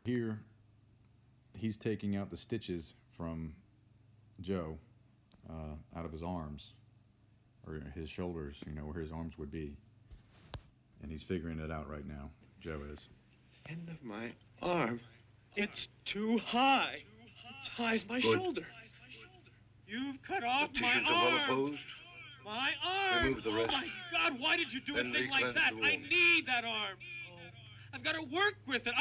Here, he's taking out the stitches from Joe out of his arms or his shoulders, you know, where his arms would be. And he's figuring it out right now. Joe is. End of my arm. It's too high. It's high as my Good. shoulder. You've cut off The my tissues are arm. well opposed. My arm. Remove the rest. Oh my God! Why did you do Then a thing like re-cleanse that? the I wound. need that arm. Oh, I've got to work with it.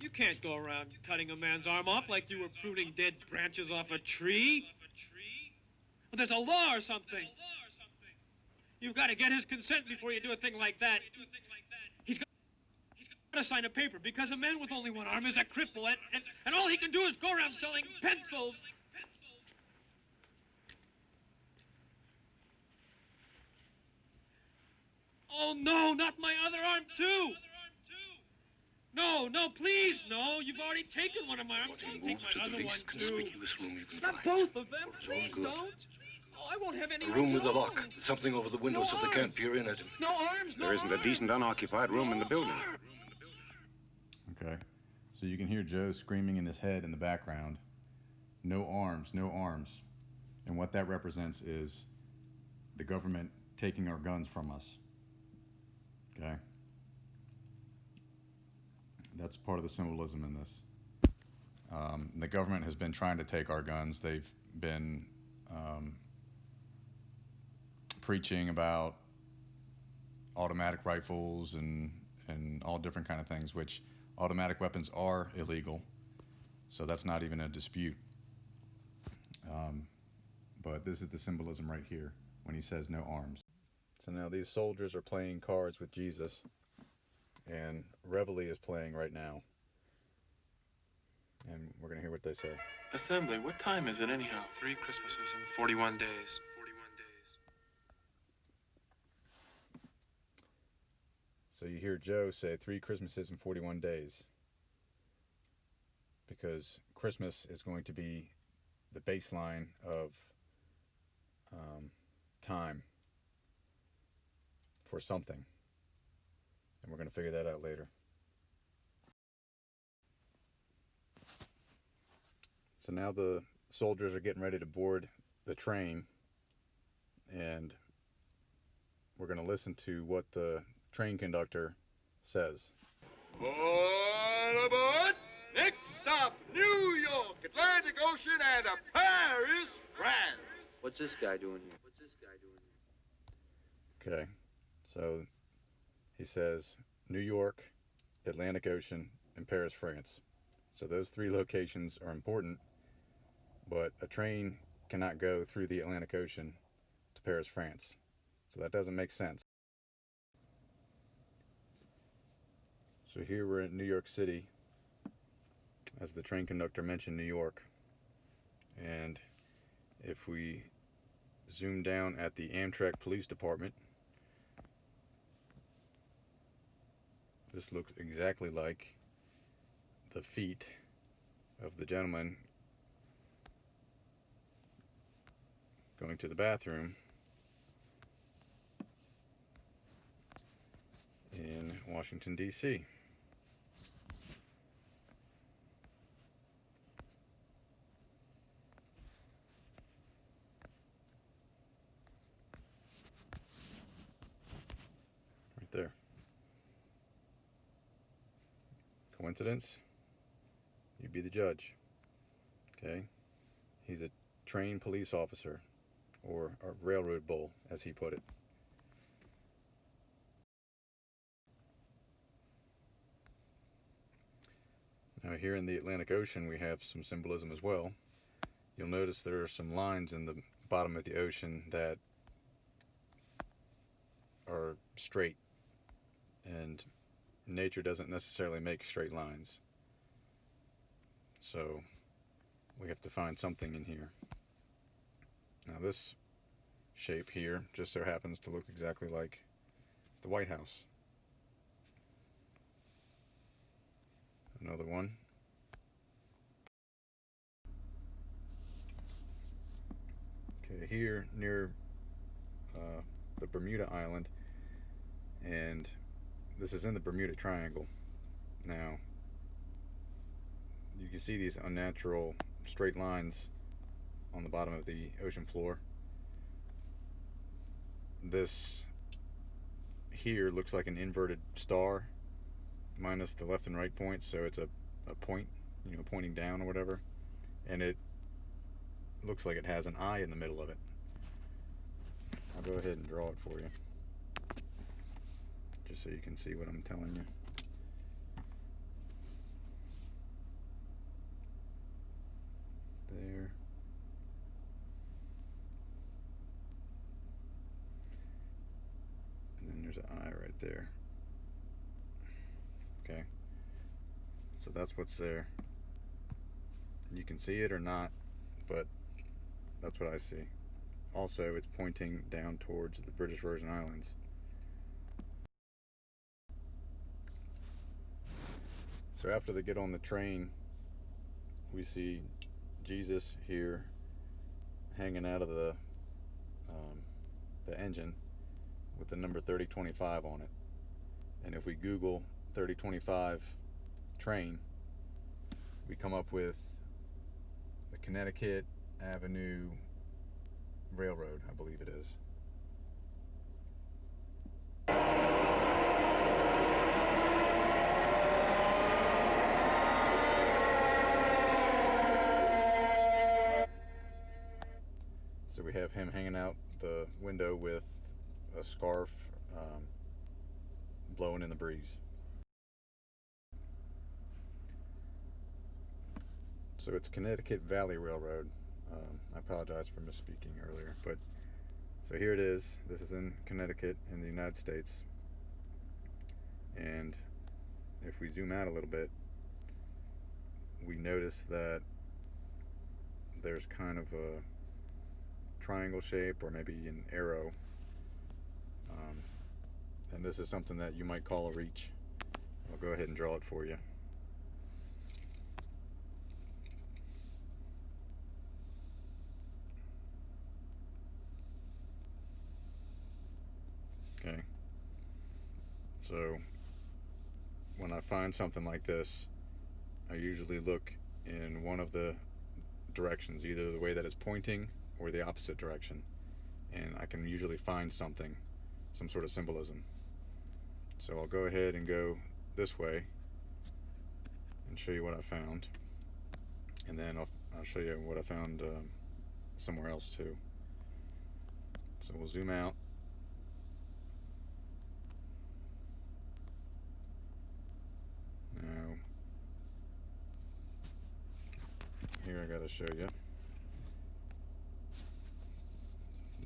You can't go around cutting a man's arm off like you were pruning dead branches off a tree. Well, there's a law or something. You've got to get his consent before you do a thing like that. He's got to sign a paper because a man with only one arm is a cripple, and all he can do is go around selling pencils. Oh, no, not my other arm, too. No, no, please, no. You've already taken one of my arms. Want him Don't take moved to my the other one, least too. conspicuous room you can Not find. both of them. For his own Please good. don't. Oh, I won't have any. A room with a alone. lock. Something over the window No so they arms. can't peer in at him. No arms, no There isn't a arms. decent unoccupied room in the building. arms. Okay. So you can hear Joe screaming in his head in the background. No arms, no arms. And what that represents is the government taking our guns from us. Okay? That's part of the symbolism in this. The government has been trying to take our guns. They've been preaching about automatic rifles and all different kind of things, which automatic weapons are illegal. So that's not even a dispute. But this is the symbolism right here when he says no arms. So now these soldiers are playing cards with Jesus, and Reveille is playing right now. And we're going to hear what they say. Assembly, what time is it anyhow? 3 Christmases and 41 days. 41 days. So you hear Joe say 3 Christmases and 41 days. Because Christmas is going to be the baseline of time for something. And we're going to figure that out later. So now the soldiers are getting ready to board the train, and we're going to listen to what the train conductor says. All aboard! Next stop, New York, Atlantic Ocean, and Paris, France. What's this guy doing here? Okay, so he says New York, Atlantic Ocean, and Paris, France. So those 3 locations are important, but a train cannot go through the Atlantic Ocean to Paris, France. So that doesn't make sense. So here we're in New York City, as the train conductor mentioned New York. And if we zoom down at the Amtrak Police Department, this looks exactly like the feet of the gentleman going to the bathroom in Washington, D.C. Right there. Coincidence? You be the judge. Okay? He's a trained police officer, or a railroad bull, as he put it. Now here in the Atlantic Ocean we have some symbolism as well. You'll notice there are some lines in the bottom of the ocean that are straight, and nature doesn't necessarily make straight lines. So we have to find something in here. Now this shape here just so happens to look exactly like the White House. Another one. Okay, here near the Bermuda Island, and this is in the Bermuda Triangle, Now, you can see these unnatural straight lines on the bottom of the ocean floor. This here looks like an inverted star minus the left and right points, so it's a point, you know, pointing down or whatever, and it looks like it has an eye in the middle of it. I'll go ahead and draw it for you, just so you can see what I'm telling you. There. And then there's an eye right there. Okay. So that's what's there. You can see it or not, but that's what I see. Also, it's pointing down towards the British Virgin Islands. So after they get on the train, we see Jesus here hanging out of the engine with the number 3025 on it. And if we Google 3025 train, we come up with the Connecticut Avenue Railroad, I believe it is. So we have him hanging out the window with a scarf blowing in the breeze. So it's Connecticut Valley Railroad. I apologize for misspeaking earlier, but so here it is. This is in Connecticut in the United States. And if we zoom out a little bit, we notice that there's kind of a triangle shape or maybe an arrow, and this is something that you might call a reach. I'll go ahead and draw it for you. Okay, so when I find something like this, I usually look in one of the directions, either the way that it's pointing or the opposite direction, and I can usually find something, some sort of symbolism. So I'll go ahead and go this way and show you what I found, and then I'll show you what I found somewhere else too. So we'll zoom out. Now here I gotta show you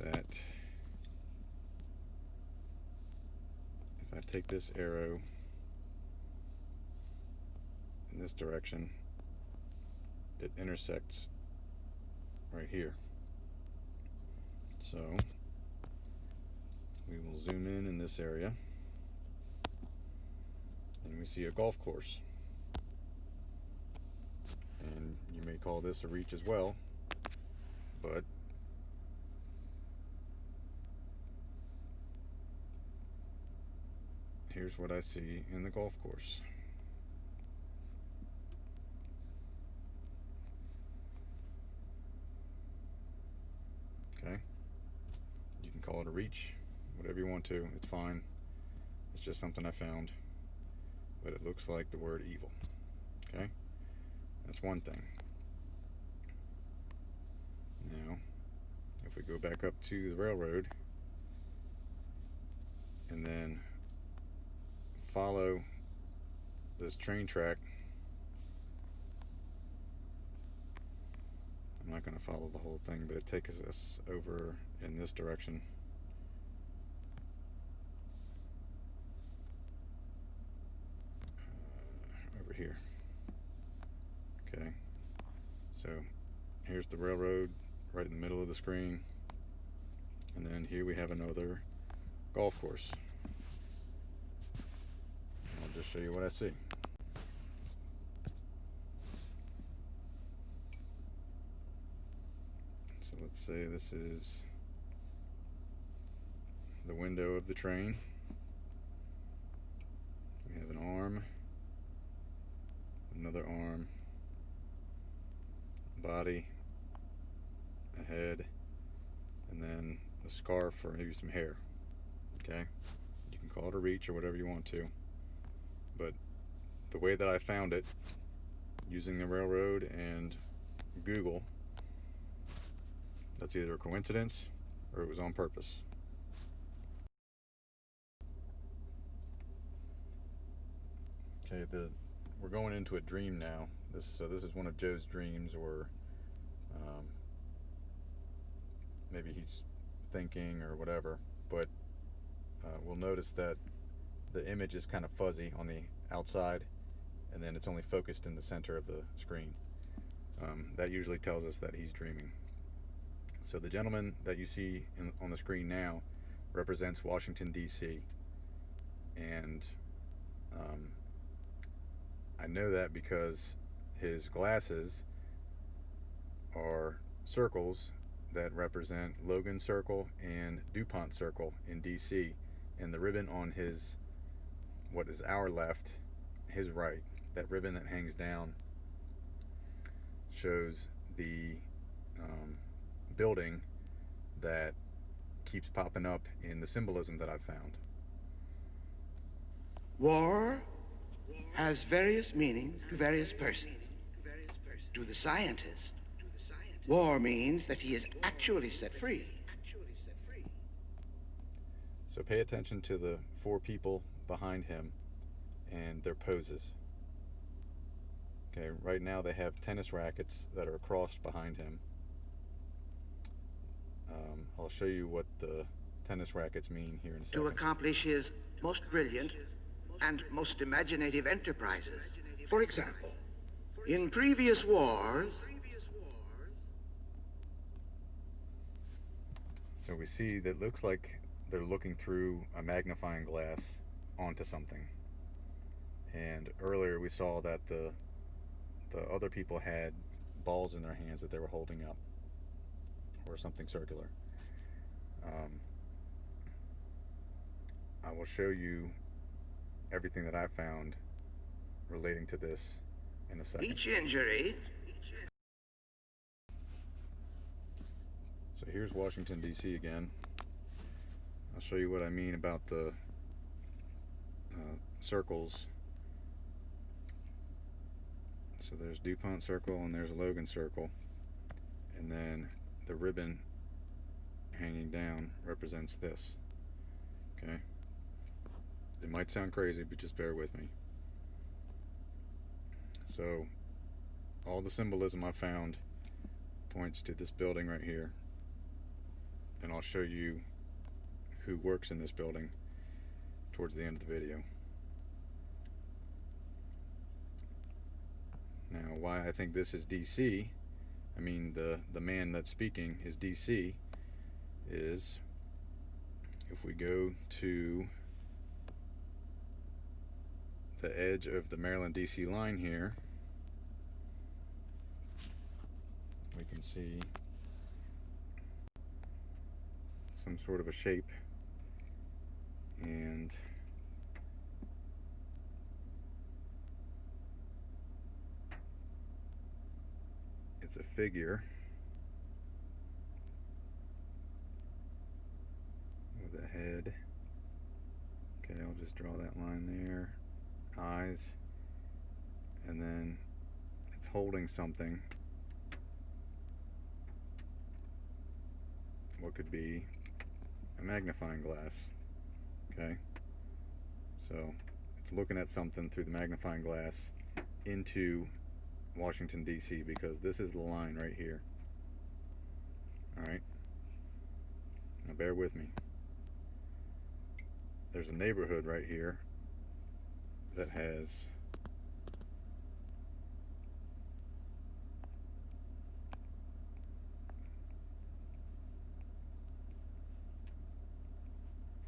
that if I take this arrow in this direction, it intersects right here. So we will zoom in this area, and we see a golf course. And you may call this a reach as well, but here's what I see in the golf course. Okay, you can call it a reach, whatever you want to, it's fine. It's just something I found, but it looks like the word evil. Okay, that's one thing. Now, if we go back up to the railroad and then follow this train track, I'm not going to follow the whole thing, but it takes us over in this direction. Over here. Okay, so here's the railroad right in the middle of the screen, and then here we have another golf course. I'll just show you what I see. So let's say this is the window of the train. We have an arm another arm, body, a head, and then a scarf or maybe some hair. Okay? You can call it a reach or whatever you want to. But the way that I found it, using the railroad and Google, that's either a coincidence or it was on purpose. Okay, we're going into a dream now. This is one of Joe's dreams, or maybe he's thinking or whatever. But we'll notice that the image is kind of fuzzy on the outside, and then it's only focused in the center of the screen. That usually tells us that he's dreaming. So the gentleman that you see on the screen now represents Washington, D.C. And I know that because his glasses are circles that represent Logan Circle and DuPont Circle in DC, and the ribbon on his, what is our left, his right, that ribbon that hangs down shows the building that keeps popping up in the symbolism that I've found. War has various meanings to various persons. To the scientist, war means that he is actually set free. So pay attention to the 4 people behind him and their poses. Okay, right now they have tennis rackets that are crossed behind him. I'll show you what the tennis rackets mean here in a second. To accomplish his most brilliant and most imaginative enterprises. For example, in previous wars, so we see that looks like they're looking through a magnifying glass onto something. And earlier we saw that the other people had balls in their hands that they were holding up, or something circular. I will show you everything that I found relating to this in a second. each injury So here's Washington, D.C. again. I'll show you what I mean about the circles. So there's DuPont Circle and there's Logan Circle. And then the ribbon hanging down represents this. Okay? It might sound crazy, but just bear with me. So all the symbolism I found points to this building right here. And I'll show you who works in this building towards the end of the video. Now, why I think this is DC, I mean the man that's speaking is DC, is if we go to the edge of the Maryland DC line here, we can see some sort of a shape, and it's a figure with a head. Okay, I'll just draw that line there. Eyes, and then it's holding something. What could be a magnifying glass. Okay, so it's looking at something through the magnifying glass into Washington, D.C., because this is the line right here. Alright, now bear with me. There's a neighborhood right here that has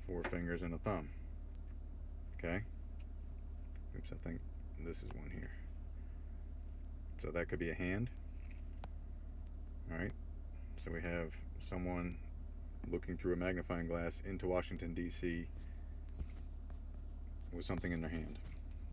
four fingers and a thumb. Okay? Oops, I think this is one here. So that could be a hand. Alright, so we have someone looking through a magnifying glass into Washington, D.C. with something in their hand.